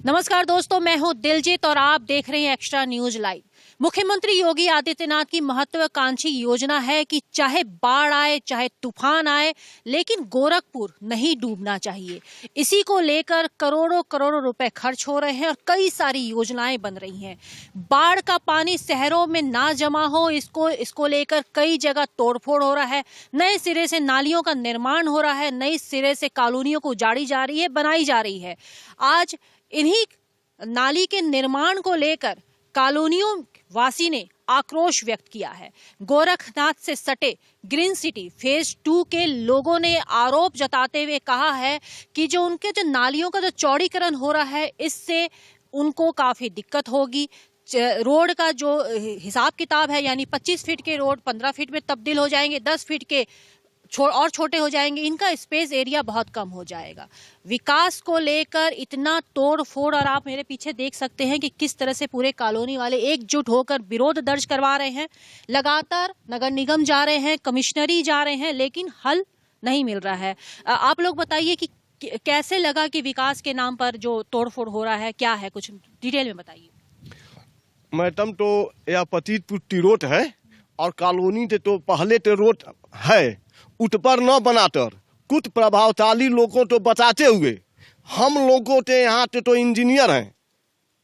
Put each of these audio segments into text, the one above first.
नमस्कार दोस्तों, मैं हूं दिलजीत और आप देख रहे हैं एक्स्ट्रा न्यूज लाइव। मुख्यमंत्री योगी आदित्यनाथ की महत्वाकांक्षी योजना है कि चाहे बाढ़ आए चाहे तूफान आए, लेकिन गोरखपुर नहीं डूबना चाहिए। इसी को लेकर करोड़ों करोड़ों रुपए खर्च हो रहे हैं और कई सारी योजनाएं बन रही हैं। बाढ़ का पानी शहरों में ना जमा हो, इसको लेकर कई जगह तोड़फोड़ हो रहा है। नए सिरे से नालियों का निर्माण हो रहा है, नई सिरे से कॉलोनियों को उजाड़ी जा रही है, बनाई जा रही है। आज इन्हीं नाली के निर्माण को लेकर कॉलोनियों वासी ने आक्रोश व्यक्त किया है। गोरखनाथ से सटे ग्रीन सिटी फेज 2 के लोगों ने आरोप जताते हुए कहा है कि जो नालियों का जो चौड़ीकरण हो रहा है, इससे उनको काफी दिक्कत होगी। रोड का जो हिसाब किताब है, यानी 25 फीट के रोड 15 फीट में तब्दील हो जाएंगे, 10 फीट के और छोटे हो जाएंगे, इनका स्पेस एरिया बहुत कम हो जाएगा। विकास को लेकर इतना तोड़ फोड़, और आप मेरे पीछे देख सकते हैं कि किस तरह से पूरे कॉलोनी वाले एकजुट होकर विरोध दर्ज करवा रहे हैं। लगातार नगर निगम जा रहे हैं, कमिश्नरी जा रहे हैं, लेकिन हल नहीं मिल रहा है। आप लोग बताइए कि कैसे लगा कि विकास के नाम पर जो तोड़फोड़ हो रहा है, क्या है, कुछ डिटेल में बताइए। मैडम, तो यह पतित पुट्टी रोड है और कॉलोनी तो पहले तो रोड है, उठ पर न बनाकर कुछ प्रभावशाली लोगों तो बचाते हुए हम लोगों के यहाँ तो इंजीनियर हैं,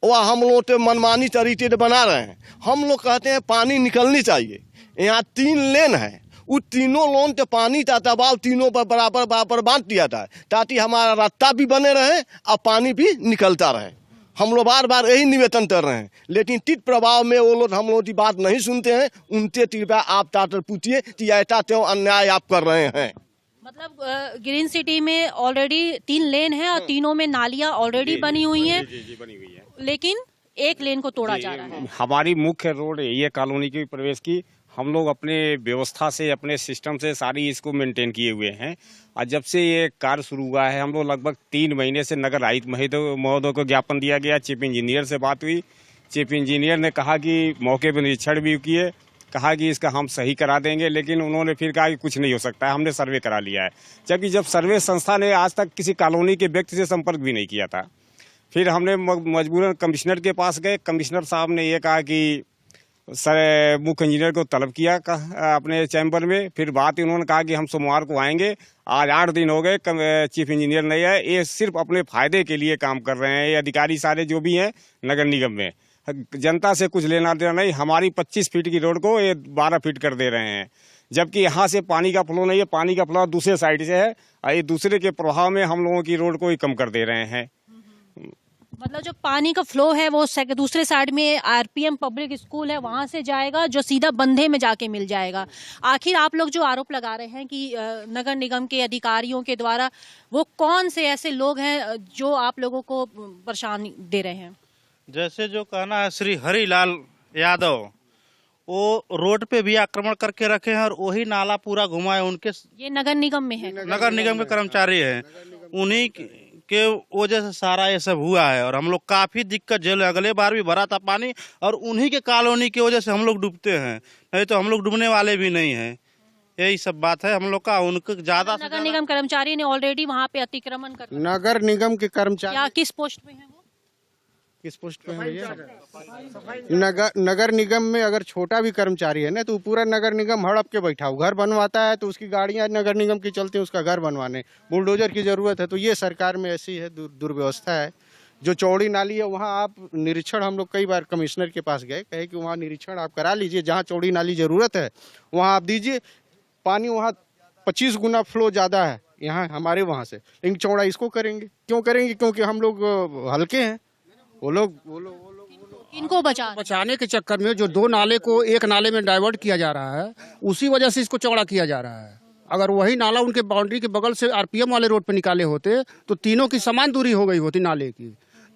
वह हम लोग तो मनमानी तरीके से बना रहे हैं। हम लोग कहते हैं पानी निकलनी चाहिए। यहाँ 3 लेन है, उस तीनों लोन के पानी का दबाव तीनों पर बराबर बराबर बांट दिया था, ताकि हमारा रास्ता भी बने रहे और पानी भी निकलता रहे। हम लोग बार बार यही निवेदन कर रहे हैं, लेकिन टिट प्रभाव में वो लोग हम लोगों की बात नहीं सुनते हैं। उनसे कृपया आप तातर पूछिए कि ऐसा क्यों अन्याय आप कर रहे हैं। मतलब ग्रीन सिटी में ऑलरेडी 3 लेन है और तीनों में नालियां ऑलरेडी बनी हुई हैं, लेकिन एक लेन को तोड़ा जा रहा है। हमारी मुख्य रोड ये कॉलोनी की प्रवेश की हम लोग अपने व्यवस्था से, अपने सिस्टम से सारी इसको मेंटेन किए हुए हैं। और जब से ये कार्य शुरू हुआ है, हम लोग लगभग 3 महीने से नगर आयुक्त महोदय को ज्ञापन दिया गया। चीफ इंजीनियर से बात हुई, चीफ इंजीनियर ने कहा कि मौके पर निरीक्षण भी किए, कहा कि इसका हम सही करा देंगे, लेकिन उन्होंने फिर कहा कि कुछ नहीं हो सकता है, हमने सर्वे करा लिया है। जबकि जब सर्वे संस्था ने आज तक किसी कॉलोनी के व्यक्ति से संपर्क भी नहीं किया था। फिर हमने मजबूरन कमिश्नर के पास गए। कमिश्नर साहब ने ये कहा कि सर मुख्य इंजीनियर को तलब किया अपने चैम्बर में। फिर बात उन्होंने कहा कि हम सोमवार को आएंगे। आज 8 दिन हो गए, चीफ इंजीनियर नहीं है। ये सिर्फ अपने फायदे के लिए काम कर रहे हैं। ये अधिकारी सारे जो भी हैं नगर निगम में, जनता से कुछ लेना देना नहीं। हमारी 25 फीट की रोड को ये 12 फीट कर दे रहे हैं, जबकि यहाँ से पानी का फ्लो नहीं है। पानी का फ्लो दूसरे साइड से है और ये दूसरे के प्रभाव में हम लोगों की रोड को ही कम कर दे रहे हैं। मतलब जो पानी का फ्लो है वो दूसरे साइड में आरपीएम पब्लिक स्कूल है, वहां से जाएगा, जो सीधा बंधे में जाके मिल जाएगा। आखिर आप लोग जो आरोप लगा रहे हैं कि नगर निगम के अधिकारियों के द्वारा, वो कौन से ऐसे लोग हैं जो आप लोगों को परेशानी दे रहे हैं? जैसे जो कहना है श्री हरिलाल यादव, वो रोड पे भी आक्रमण करके रखे हैं और वही नाला पूरा घुमाए। उनके ये नगर निगम में है, नगर निगम के कर्मचारी हैं, उन्हीं के वजह से सारा ये सब हुआ है। और हम लोग काफी दिक्कत झेले। अगले बार भी भरा था पानी और उन्हीं के कॉलोनी की वजह से हम लोग डूबते हैं, नहीं तो हम लोग डूबने वाले भी नहीं हैं। यही सब बात है हम लोग का। उनको ज्यादा नगर निगम कर्मचारी ने ऑलरेडी वहाँ पे अतिक्रमण कर, नगर निगम के कर्मचारी क्या किस पोस्ट पे है? किस पोस्ट पे है? नगर निगम में अगर छोटा भी कर्मचारी है ना, तो पूरा नगर निगम हड़प के बैठा हो। घर बनवाता है तो उसकी गाड़ियां नगर निगम की चलती है, उसका घर बनवाने बुलडोजर की जरूरत है। तो ये सरकार में ऐसी है, दुर्व्यवस्था है। जो चौड़ी नाली है वहाँ आप निरीक्षण, हम लोग कई बार कमिश्नर के पास गए, कहे कि वहाँ निरीक्षण आप करा लीजिए, जहाँ चौड़ी नाली जरूरत है वहाँ आप दीजिए। पानी वहाँ 25 गुना फ्लो ज्यादा है यहाँ हमारे वहाँ से, लेकिन चौड़ा इसको करेंगे क्यों करेंगे? क्योंकि हम लोग हल्के हैं। वो लोग इनको बचाने के चक्कर में जो 2 नाले को एक नाले में डाइवर्ट किया जा रहा है, उसी वजह से इसको चौड़ा किया जा रहा है। अगर वही नाला उनके बाउंड्री के बगल से आरपीएम वाले रोड पे निकाले होते तो तीनों की समान दूरी हो गई होती नाले की।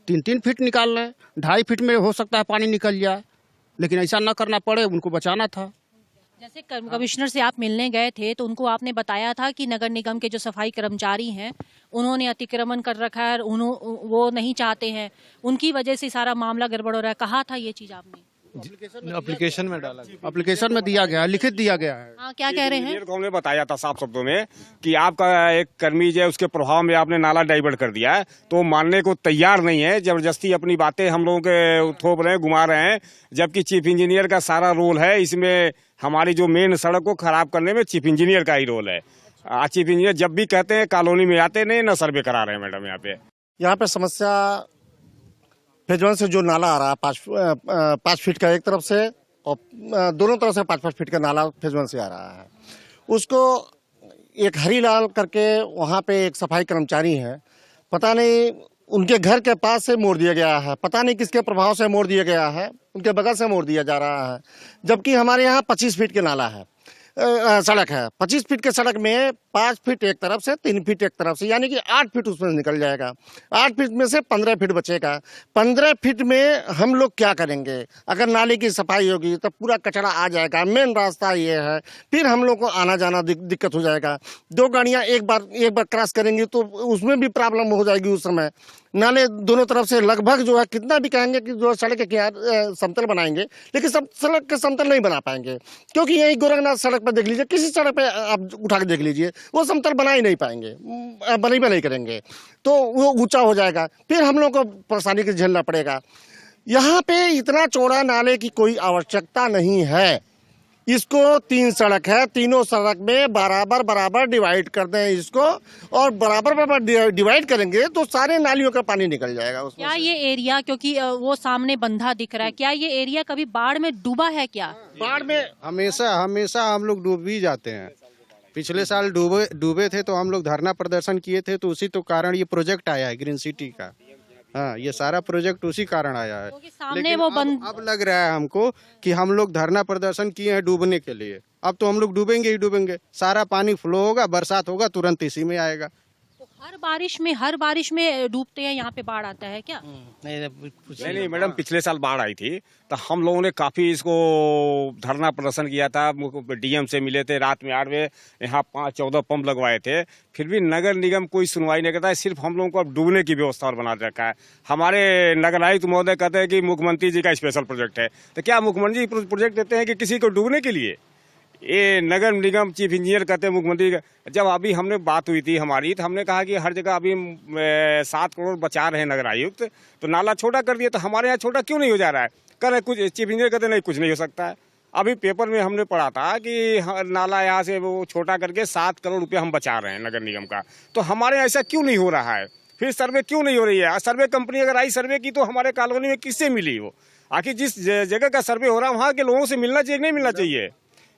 3-3 फीट निकाल रहे हैं, 2.5 फीट में हो सकता है पानी निकल जाए, लेकिन ऐसा न करना पड़े, उनको बचाना था। जैसे कमिश्नर से आप मिलने गए थे तो उनको आपने बताया था कि नगर निगम के जो सफाई कर्मचारी हैं उन्होंने अतिक्रमण कर रखा है, वो नहीं चाहते हैं, उनकी वजह से सारा मामला गड़बड़ हो रहा है, कहा था ये चीज आपने? एप्लीकेशन में डाला गया, एप्लीकेशन में दिया गया है, लिखित दिया गया है। हाँ, क्या कह रहे हैं? इंजीनियर को हमने बताया था साफ शब्दों में कि आपका एक कर्मी जो है उसके प्रभाव में आपने नाला डाइवर्ट कर दिया है, तो मानने को तैयार नहीं है। जबरदस्ती अपनी बातें हम लोगों के थोप रहे हैं, घुमा रहे हैं, जबकि चीफ इंजीनियर का सारा रोल है इसमें। हमारी जो मेन सड़क को खराब करने में चीफ इंजीनियर का ही रोल है। चीफ इंजीनियर जब भी कहते हैं कॉलोनी में आते नहीं, न सर्वे करा रहे हैं मैडम। यहाँ पे समस्या फेज 1 से जो नाला आ रहा है 5 फीट का एक तरफ से, और दोनों तरफ से 5-5 फीट का नाला फेज 1 से आ रहा है। उसको एक हरीलाल करके वहाँ पे एक सफाई कर्मचारी है, पता नहीं उनके घर के पास से मोड़ दिया गया है, पता नहीं किसके प्रभाव से मोड़ दिया गया है, उनके बगल से मोड़ दिया जा रहा है। जबकि हमारे यहाँ 25 फीट के नाला है, सड़क है। 25 फीट के सड़क में 5 फीट एक तरफ से, 3 फीट एक तरफ से, यानी कि 8 फीट उसमें निकल जाएगा। 8 फीट में से 15 फीट बचेगा। 15 फीट में हम लोग क्या करेंगे? अगर नाले की सफाई होगी तो पूरा कचरा आ जाएगा। मेन रास्ता ये है, फिर हम लोग को आना जाना दिक्कत हो जाएगा। 2 गाड़ियां एक बार क्रॉस करेंगी तो उसमें भी प्रॉब्लम हो जाएगी। उस समय नाले दोनों तरफ से लगभग जो है, कितना भी कहेंगे कि जो सड़क के किनारे समतल बनाएंगे, लेकिन सब सड़क के समतल नहीं बना पाएंगे, क्योंकि यही गोरखनाथ सड़क पर देख लीजिए, किसी सड़क पे आप उठा के देख लीजिए, वो समतल बना ही नहीं पाएंगे, बनी नहीं करेंगे, तो वो ऊंचा हो जाएगा, फिर हम लोग को परेशानी की झेलना पड़ेगा। यहाँ पे इतना चौड़ा नाले की कोई आवश्यकता नहीं है। इसको 3 सड़क है, तीनों सड़क में बराबर डिवाइड कर दें इसको, और बराबर डिवाइड करेंगे तो सारे नालियों का पानी निकल जाएगा उसमें। क्या ये एरिया, क्योंकि वो सामने बंधा दिख रहा है, क्या ये एरिया कभी बाढ़ में डूबा है? क्या बाढ़ में हमेशा हम लोग डूब ही जाते हैं। पिछले साल डूबे थे तो हम लोग धरना प्रदर्शन किए थे, तो उसी तो कारण ये प्रोजेक्ट आया है ग्रीन सिटी का। हाँ, ये सारा प्रोजेक्ट उसी कारण आया है। सामने लेकिन वो अब लग रहा है हमको कि हम लोग धरना प्रदर्शन किए हैं डूबने के लिए, अब तो हम लोग डूबेंगे ही डूबेंगे। सारा पानी फ्लो होगा, बरसात होगा, तुरंत इसी में आएगा। तो हर बारिश में डूबते हैं, यहाँ पे बाढ़ आता है क्या? नहीं मैडम, पिछले साल बाढ़ आई थी तो हम लोगों ने काफी इसको धरना प्रदर्शन किया था, डीएम से मिले थे, रात में 8 बजे यहाँ 14 पंप लगवाए थे, फिर भी नगर निगम कोई सुनवाई नहीं करता है। सिर्फ हम लोगों को अब डूबने की व्यवस्था और बना रखा है। हमारे नगर आयुक्त महोदय कहते हैं कि मुख्यमंत्री जी का स्पेशल प्रोजेक्ट है, तो क्या मुख्यमंत्री जी प्रोजेक्ट देते हैं कि किसी को डूबने के लिए? ये नगर निगम चीफ इंजीनियर कहते हैं मुख्यमंत्री का। जब अभी हमने बात हुई थी हमारी, तो हमने कहा कि हर जगह अभी 7 करोड़ बचा रहे हैं नगर आयुक्त, तो नाला छोटा कर दिया, तो हमारे यहाँ छोटा क्यों नहीं हो जा रहा है? कह रहे कुछ, चीफ इंजीनियर कहते नहीं, कुछ नहीं हो सकता है। अभी पेपर में हमने पढ़ा था कि नाला यहाँ से वो छोटा करके 7 करोड़ रुपया हम बचा रहे हैं नगर निगम का, तो हमारे यहाँ ऐसा क्यों नहीं हो रहा है? फिर सर्वे क्यों नहीं हो रही है? सर्वे कंपनी अगर आई सर्वे की, तो हमारे कॉलोनी में किससे मिली वो? आखिर जिस जगह का सर्वे हो रहा है वहाँ के लोगों से मिलना चाहिए, नहीं मिलना चाहिए?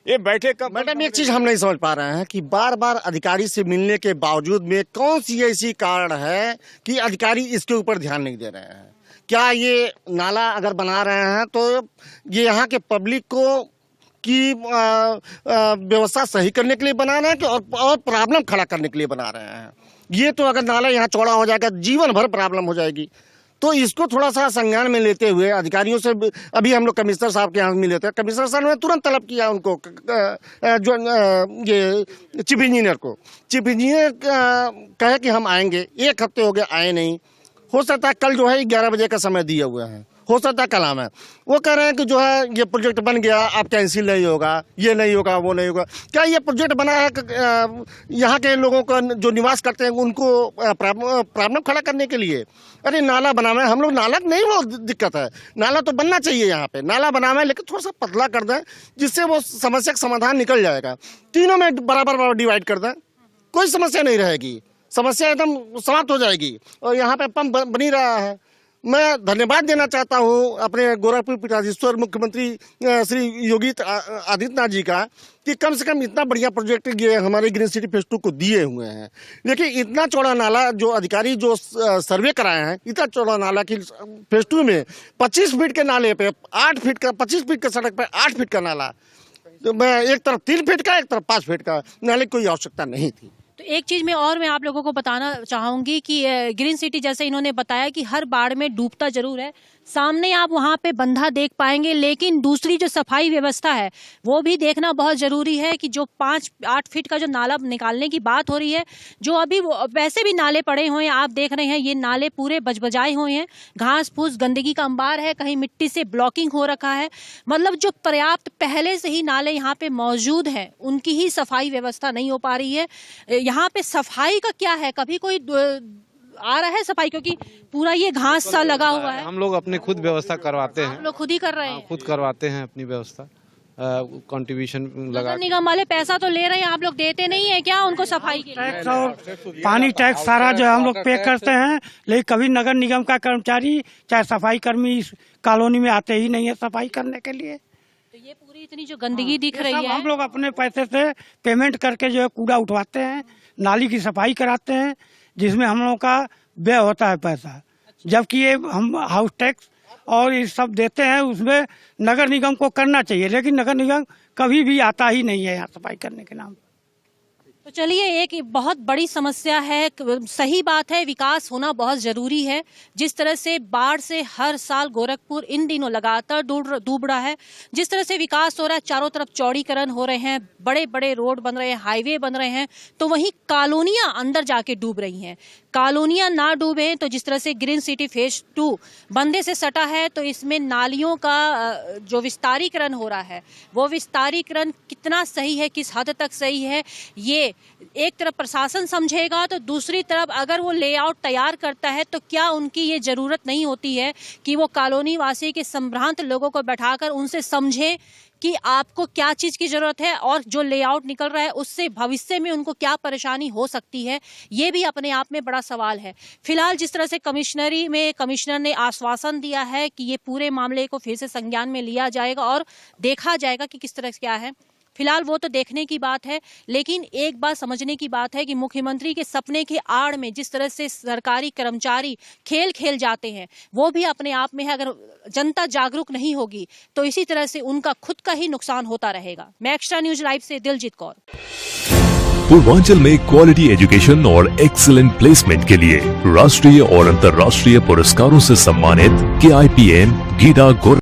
ये बैठे कब? मैडम, एक चीज हम नहीं समझ पा रहे हैं कि बार अधिकारी से मिलने के बावजूद में कौन सी ऐसी कारण है कि अधिकारी इसके ऊपर ध्यान नहीं दे रहे हैं? क्या ये नाला अगर बना रहे हैं तो ये यहाँ के पब्लिक को की व्यवस्था सही करने के लिए बना रहे हैं कि और प्रॉब्लम खड़ा करने के लिए बना रहे हैं? ये तो अगर नाला यहाँ चौड़ा हो जाएगा, जीवन भर प्रॉब्लम हो जाएगी। तो इसको थोड़ा सा संज्ञान में लेते हुए अधिकारियों से, अभी हम लोग कमिश्नर साहब के यहाँ मिले थे, कमिश्नर साहब ने तुरंत तलब किया उनको, जो ये चीफ इंजीनियर को। चीफ इंजीनियर कहे कि हम आएंगे, 1 हफ्ते हो गए, आए नहीं। हो सकता है कल जो है 11 बजे का समय दिए हुए हैं, हो सकता है कल आम है। वो कह रहे हैं कि जो है ये प्रोजेक्ट बन गया, आप कैंसिल नहीं होगा, ये नहीं होगा, वो नहीं होगा। क्या ये प्रोजेक्ट बना है यहाँ के लोगों का जो निवास करते हैं उनको प्रॉब्लम खड़ा करने के लिए? अरे नाला बनावे, हम लोग नाला नहीं, वो दिक्कत है, नाला तो बनना चाहिए यहाँ पे, नाला बनावे, लेकिन थोड़ा सा पतला कर दें जिससे वो समस्या का समाधान निकल जाएगा। तीनों में बराबर डिवाइड कर दें, कोई समस्या नहीं रहेगी, समस्या एकदम समाप्त हो जाएगी। और यहाँ पे पंप बनी रहा है। मैं धन्यवाद देना चाहता हूँ अपने गोरखपुर पीठाधीश्वर मुख्यमंत्री श्री योगी आदित्यनाथ जी का, कि कम से कम इतना बढ़िया प्रोजेक्ट ये हमारे ग्रीन सिटी फेज 2 को दिए हुए हैं। लेकिन इतना चौड़ा नाला जो अधिकारी जो सर्वे कराए हैं, इतना चौड़ा नाला कि फेज 2 में 25 फीट के नाले पे 8 फीट का, 25 फीट के सड़क पे 8 फीट का नाला, तो मैं एक तरफ 3 फीट का, एक तरफ 5 फीट का नाले की कोई आवश्यकता नहीं थी। तो एक चीज मैं आप लोगों को बताना चाहूंगी कि ग्रीन सिटी, जैसे इन्होंने बताया कि हर बाढ़ में डूबता जरूर है, सामने आप वहां पे बंधा देख पाएंगे, लेकिन दूसरी जो सफाई व्यवस्था है वो भी देखना बहुत जरूरी है कि जो 5-8 फीट का जो नाला निकालने की बात हो रही है, जो अभी वैसे भी नाले पड़े हुए हैं, आप देख रहे हैं ये नाले पूरे बजबजाए हुए हैं, घास फूस गंदगी का अंबार है, कहीं मिट्टी से ब्लॉकिंग हो रखा है। मतलब जो पर्याप्त पहले से ही नाले यहाँ पे मौजूद हैं उनकी ही सफाई व्यवस्था नहीं हो पा रही है। यहाँ पे सफाई का क्या है, कभी कोई आ रहा है सफाई, क्योंकि पूरा ये घास सा लगा हुआ है। हम लोग अपने खुद व्यवस्था करवाते आप हैं, लोग खुद ही कर रहे हैं? खुद करवाते हैं अपनी व्यवस्था, कंट्रीब्यूशन लगा। नगर निगम वाले पैसा तो ले रहे हैं, आप लोग देते नहीं है क्या उनको सफाई के लिए? टैक्स और पानी टैक्स सारा जो हम लोग पे करते हैं, लेकिन कभी नगर निगम का कर्मचारी चाहे सफाई कर्मी इस कॉलोनी में आते ही नहीं है सफाई करने के लिए। तो ये पूरी इतनी जो गंदगी दिख ये रही सब है, हम लोग अपने पैसे से पेमेंट करके जो है कूड़ा उठवाते हैं, नाली की सफाई कराते हैं, जिसमें हम लोगों का व्यय होता है पैसा। जबकि ये हम हाउस टैक्स और ये सब देते हैं, उसमें नगर निगम को करना चाहिए, लेकिन नगर निगम कभी भी आता ही नहीं है यहाँ सफाई करने के नाम। तो चलिए, एक बहुत बड़ी समस्या है। सही बात है, विकास होना बहुत जरूरी है। जिस तरह से बाढ़ से हर साल गोरखपुर इन दिनों लगातार डूब रहा है, जिस तरह से विकास हो रहा है, चारों तरफ चौड़ीकरण हो रहे हैं, बड़े बड़े रोड बन रहे हैं, हाईवे बन रहे हैं, तो वहीं कॉलोनियां अंदर जाके डूब रही हैं। कॉलोनियां ना डूबे तो जिस तरह से ग्रीन सिटी फेज 2 बंदे से सटा है, तो इसमें नालियों का जो विस्तारीकरण हो रहा है, वो विस्तारीकरण कितना सही है, किस हद तक सही है, ये एक तरफ प्रशासन समझेगा, तो दूसरी तरफ अगर वो लेआउट तैयार करता है तो क्या उनकी ये जरूरत नहीं होती है कि वो कॉलोनी वासी के संभ्रांत लोगों को बैठाकर उनसे समझे कि आपको क्या चीज की जरूरत है और जो लेआउट निकल रहा है उससे भविष्य में उनको क्या परेशानी हो सकती है। ये भी अपने आप में बड़ा सवाल है। फिलहाल जिस तरह से कमिश्नरी में कमिश्नर ने आश्वासन दिया है कि ये पूरे मामले को फिर से संज्ञान में लिया जाएगा और देखा जाएगा कि किस तरह से क्या है, फिलहाल वो तो देखने की बात है। लेकिन एक बात समझने की बात है कि मुख्यमंत्री के सपने के आड़ में जिस तरह से सरकारी कर्मचारी खेल खेल जाते हैं, वो भी अपने आप में है। अगर जनता जागरूक नहीं होगी तो इसी तरह से उनका खुद का ही नुकसान होता रहेगा। मैं एक्स्ट्रा न्यूज लाइव से दिलजीत कौर। पूर्वांचल में क्वालिटी एजुकेशन और एक्सीलेंट प्लेसमेंट के लिए राष्ट्रीय और अंतर्राष्ट्रीय पुरस्कारों से सम्मानित KIPM गीडा